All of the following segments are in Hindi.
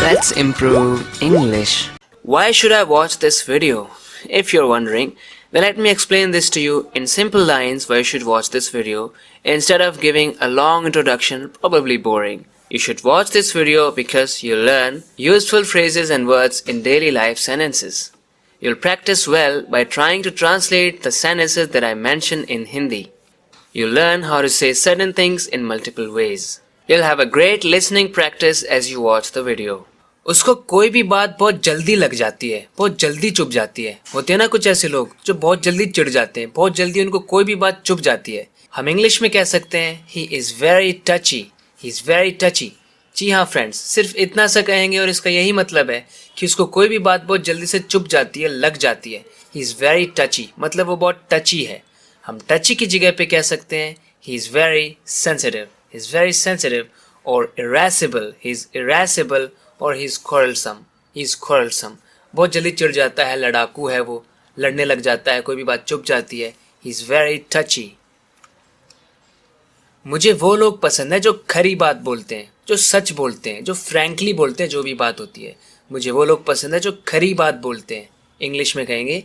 Let's improve English. Why should I watch this video? If you're wondering, then let me explain this to you in simple lines why you should watch this video instead of giving a long introduction, probably boring. You should watch this video because you'll learn useful phrases and words in daily life sentences. You'll practice well by trying to translate the sentences that I mention in Hindi. You'll learn how to say certain things in multiple ways. You'll have a great listening practice as you watch the video. उसको कोई भी बात बहुत जल्दी लग जाती है, बहुत जल्दी चुभ जाती है. होते हैं ना कुछ ऐसे लोग जो बहुत जल्दी चिढ़ जाते हैं, बहुत जल्दी उनको कोई भी बात चुभ जाती है. हम इंग्लिश में कह सकते हैं he is very touchy. He is very touchy. जी हाँ फ्रेंड्स, सिर्फ इतना सा कहेंगे और इसका यही मतलब है कि उसको कोई भी बात बहुत जल्दी से चुभ जाती है, लग जाती है. ही इज़ वेरी टची मतलब वो बहुत टची है. हम टची की जगह पे कह सकते हैं he is very sensitive. He is very sensitive और irascible. ही इज़ irascible और he is quarrelsome. He is quarrelsome. बहुत जल्दी चिढ़ जाता है, लड़ाकू है वो, लड़ने लग जाता है, कोई भी बात चुभ जाती है. He is very टची. मुझे वो लोग पसंद है जो खरी बात बोलते हैं, जो सच बोलते हैं, जो फ्रैंकली बोलते हैं जो भी बात होती है. मुझे वो लोग पसंद है जो खरी बात बोलते हैं. इंग्लिश में कहेंगे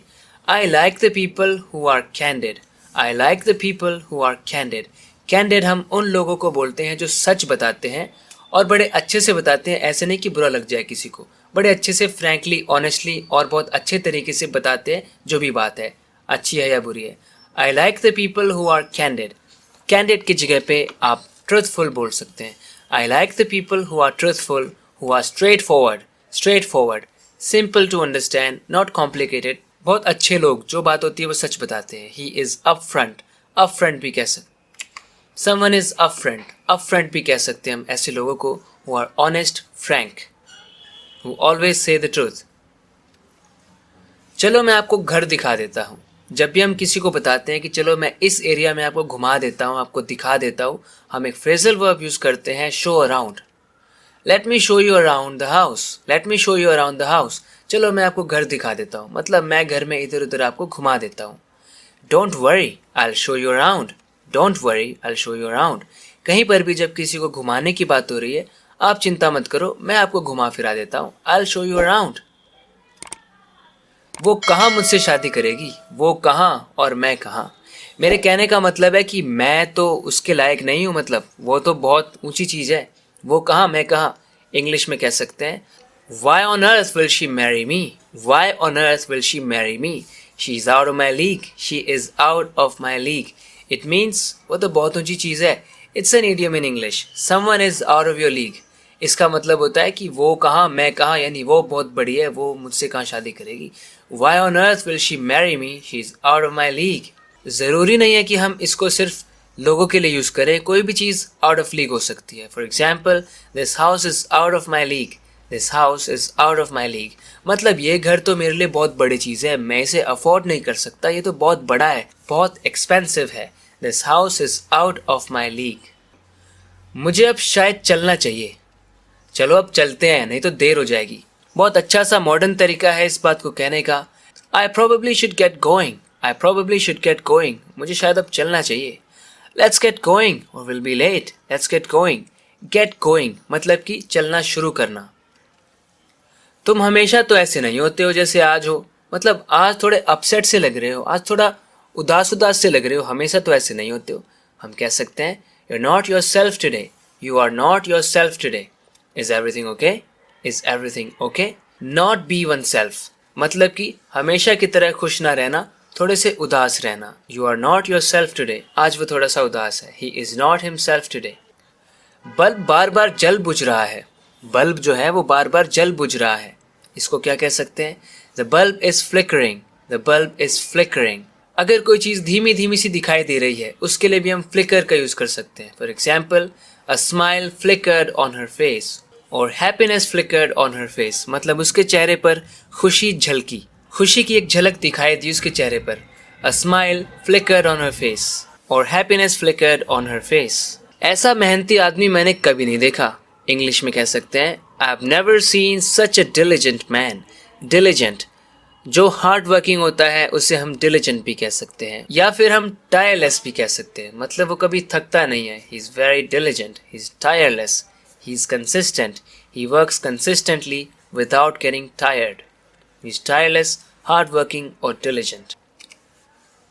I like the people who are candid. I like the people who are candid. Candid हम उन लोगों को बोलते हैं जो सच बताते हैं और बड़े अच्छे से बताते हैं. ऐसे नहीं कि बुरा लग जाए किसी को, बड़े अच्छे से फ्रैंकली, ऑनेस्टली और बहुत अच्छे तरीके से बताते हैं जो भी बात है, अच्छी है या बुरी है. I like the people who are candid. Candid की जगह पे आप ट्रूथफुल बोल सकते हैं. I like the people who are truthful, who are straightforward. Straightforward, simple to understand, not complicated. बहुत अच्छे लोग जो बात होती है वो सच बताते हैं. He is upfront. Upfront भी कह सकते. Someone is upfront. Upfront भी कह सकते हैं हम ऐसे लोगों को who are honest, frank, who always say the truth. चलो मैं आपको घर दिखा देता हूँ. जब भी हम किसी को बताते हैं कि चलो मैं इस एरिया में आपको घुमा देता हूँ, आपको दिखा देता हूँ, हम एक फ्रेजल वर्ब यूज़ करते हैं show around. Let me show you around the house. Let me show you around the house. चलो मैं आपको घर दिखा देता हूँ, मतलब मैं घर में इधर उधर आपको घुमा देता हूँ. Don't worry, I will show you around. Don't worry, I will show you around. कहीं पर भी जब किसी को घुमाने की बात हो रही है, आप चिंता मत करो, मैं आपको घुमा फिरा देता हूँ. I will show you around. वो कहाँ मुझसे शादी करेगी, वो कहाँ और मैं कहाँ. मेरे कहने का मतलब है कि मैं तो उसके लायक नहीं हूँ, मतलब वो तो बहुत ऊंची चीज़ है. वो कहाँ, मैं कहाँ. इंग्लिश में कह सकते हैं Why on earth will she marry me? Why on earth will she marry me? She is out of my league. She is out of my league. It means वो तो बहुत ऊंची चीज़ है. It's an idiom in English. Someone is out of your league. इसका मतलब होता है कि वो कहाँ, मैं कहाँ, यानी वो बहुत बड़ी है, वो मुझसे कहाँ शादी करेगी. Why on earth will she marry me? She is out of my league. ज़रूरी नहीं है कि हम इसको सिर्फ लोगों के लिए यूज़ करें. कोई भी चीज़ आउट ऑफ लीग हो सकती है. For example, this house is out of my league. This house is out of my league मतलब ये घर तो मेरे लिए बहुत बड़ी चीज़ है, मैं इसे अफोर्ड नहीं कर सकता, ये तो बहुत बड़ा है, बहुत एक्सपेंसिव है. This house is out of my league. मुझे अब शायद चलना चाहिए. चलो अब चलते हैं, नहीं तो देर हो जाएगी. बहुत अच्छा सा मॉडर्न तरीका है इस बात को कहने का. I probably should get going. I probably should get going. मुझे शायद अब चलना चाहिए. Let's get going or will be late. Let's get going. Get going मतलब कि चलना शुरू करना. तुम हमेशा तो ऐसे नहीं होते हो जैसे आज हो, मतलब आज थोड़े अपसेट से लग रहे हो, आज थोड़ा उदास उदास से लग रहे हो, हमेशा तो ऐसे नहीं होते हो. हम कह सकते हैं you are not yourself today. You are not yourself today. Is everything okay? Is everything okay? Not be oneself मतलब कि हमेशा की तरह खुश ना रहना, थोड़े से उदास रहना. You are not yourself today. आज वो थोड़ा सा उदास है. He is not himself today. Bulb बार बार जल बुझ रहा है. बल्ब जो है वो बार बार जल बुझ रहा है. इसको क्या कह सकते हैं? The bulb is flickering. The bulb is flickering. अगर कोई चीज़ धीमी धीमी सी दिखाई दे रही है, उसके लिए भी हम फ्लिकर का यूज़ कर सकते हैं. For example, a smile flickered on her face और happiness flickered on her face मतलब उसके चेहरे पर खुशी झलकी, खुशी की एक झलक दिखाई दी उसके चेहरे पर. A smile flickered on her face और happiness flickered on her face. ऐसा मेहनती आदमी मैंने कभी नहीं देखा. इंग्लिश में कह सकते हैं I have never seen such a diligent man. Diligent जो हार्ड वर्किंग होता है उसे हम डिलिजेंट भी कह सकते हैं, या फिर हम टायरलेस भी कह सकते हैं, मतलब वो कभी थकता नहीं है. He is very diligent. He is tireless. He is consistent. He works consistently without getting tired. He is tireless, hardworking or diligent.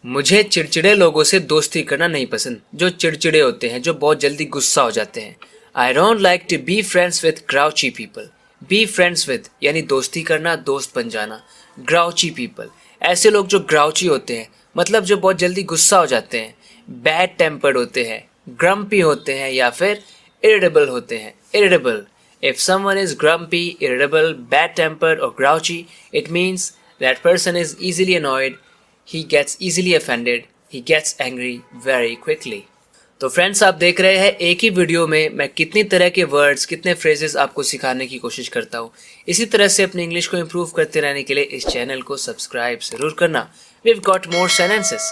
मुझे चिड़चिड़े लोगों से दोस्ती करना नहीं पसंद, जो चिड़चिड़े होते हैं, जो बहुत जल्दी गुस्सा हो जाते हैं. I don't like to be friends with grouchy people. Be friends with यानी दोस्ती करना, दोस्त बन जाना. Grouchy people ऐसे लोग जो ग्राउची होते हैं, मतलब जो बहुत जल्दी गुस्सा हो जाते हैं. बैड टेम्पर्ड होते हैं, ग्रम्पी होते हैं या फिर इरिटेबल होते हैं. Irritable. If someone is grumpy, irritable, bad tempered or grouchy, it means that person is easily annoyed, he gets easily offended, he gets angry very quickly. तो फ्रेंड्स, आप देख रहे हैं एक ही वीडियो में मैं कितनी तरह के वर्ड्स, कितने फ्रेजेस आपको सिखाने की कोशिश करता हूँ. इसी तरह से अपनी इंग्लिश को इम्प्रूव करते रहने के लिए इस चैनल को सब्सक्राइब जरूर करना. We've got more sentences.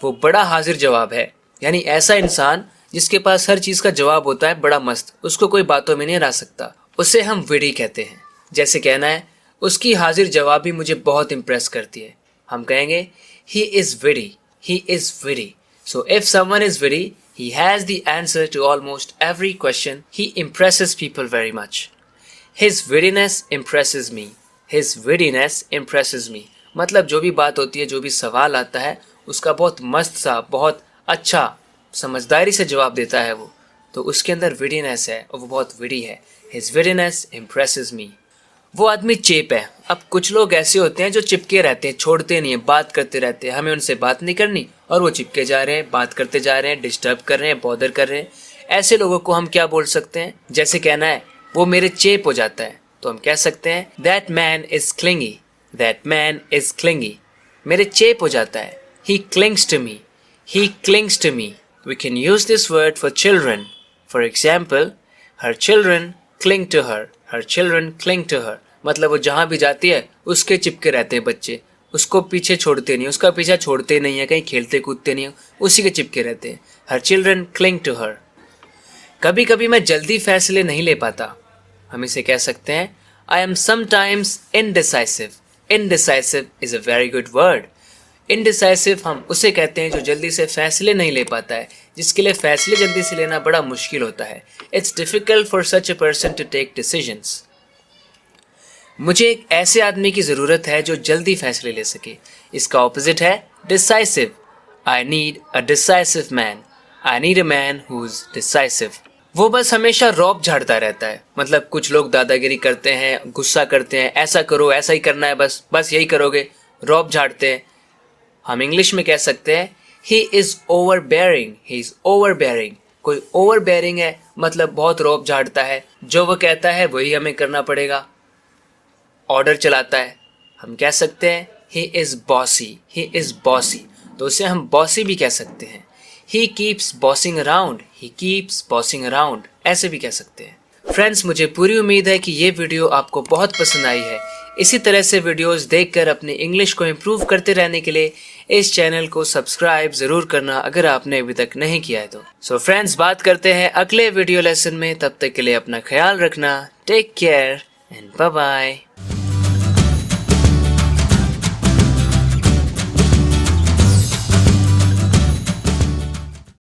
वो बड़ा हाजिर जवाब है, यानी ऐसा इंसान जिसके पास हर चीज़ का जवाब होता है, बड़ा मस्त, उसको कोई बातों में नहीं हरा सकता, उसे हम विडी कहते हैं. जैसे कहना है उसकी हाजिर जवाबी मुझे बहुत इम्प्रेस करती है, हम कहेंगे he is witty, he is witty. So if someone is witty, he has the answer to almost every question. He impresses people very much. His wittiness impresses me. His wittiness impresses me. मतलब जो भी बात होती है, जो भी सवाल आता है, उसका बहुत मस्त सा, बहुत अच्छा, समझदारी से जवाब देता है वो, तो उसके अंदर विडीनेस है और वो बहुत विडी है. His wittiness impresses me. वो आदमी चेप है. अब कुछ लोग ऐसे होते हैं जो चिपके रहते हैं, छोड़ते नहीं है, बात करते रहते हैं, हमें उनसे बात नहीं करनी और वो चिपके जा रहे हैं, बात करते जा रहे हैं, डिस्टर्ब कर रहे हैं, बॉदर कर रहे हैं. ऐसे लोगों को हम क्या बोल सकते हैं? जैसे कहना है वो मेरे चेप हो जाता है, तो हम कह सकते हैं that man is clingy. That man is clingy. मेरे चेप हो जाता है. He clings to me. He clings to me. We can use this word for children. For example, her children cling to her. Her children cling to her. मतलब वो जहाँ भी जाती है उसके चिपके रहते हैं बच्चे, उसको पीछे छोड़ते नहीं, उसका पीछा छोड़ते नहीं है, कहीं खेलते कूदते नहीं है, उसी के चिपके रहते हैं. Her children cling to her. कभी कभी मैं जल्दी फैसले नहीं ले पाता, हम इसे कह सकते हैं I am sometimes indecisive. Indecisive is a very good word. Indecisive हम उसे कहते हैं जो जल्दी से फैसले नहीं ले पाता है, जिसके लिए फैसले जल्दी से लेना बड़ा मुश्किल होता है. It's difficult for such a person to take decisions. मुझे एक ऐसे आदमी की ज़रूरत है जो जल्दी फैसले ले सके. इसका ऑपोजिट है decisive. I need a decisive man. I need a man who's decisive. वो बस हमेशा रौब झाड़ता रहता है. मतलब कुछ लोग दादागिरी करते हैं, गुस्सा करते हैं, ऐसा करो, ऐसा ही करना है, बस यही करोगे, रौब झाड़ते हैं. हम इंग्लिश में कह सकते हैं he is overbearing. He is overbearing. कोई overbearing है मतलब बहुत रौब झाड़ता है, जो वो कहता है वही हमें करना पड़ेगा, ऑर्डर चलाता है. हम कह सकते हैं he is bossy. He is bossy. तो उसे हम bossy भी कह सकते हैं. He keeps bossing around. He keeps bossing around. ऐसे भी कह सकते हैं. फ्रेंड्स, मुझे पूरी उम्मीद है कि ये वीडियो आपको बहुत पसंद आई है. इसी तरह से वीडियोस देखकर अपनी इंग्लिश को इम्प्रूव करते रहने के लिए इस चैनल को सब्सक्राइब ज़रूर करना अगर आपने अभी तक नहीं किया है तो. सो फ्रेंड्स, बात करते हैं अगले वीडियो लेसन में. तब तक के लिए अपना ख्याल रखना. Take care and bye bye.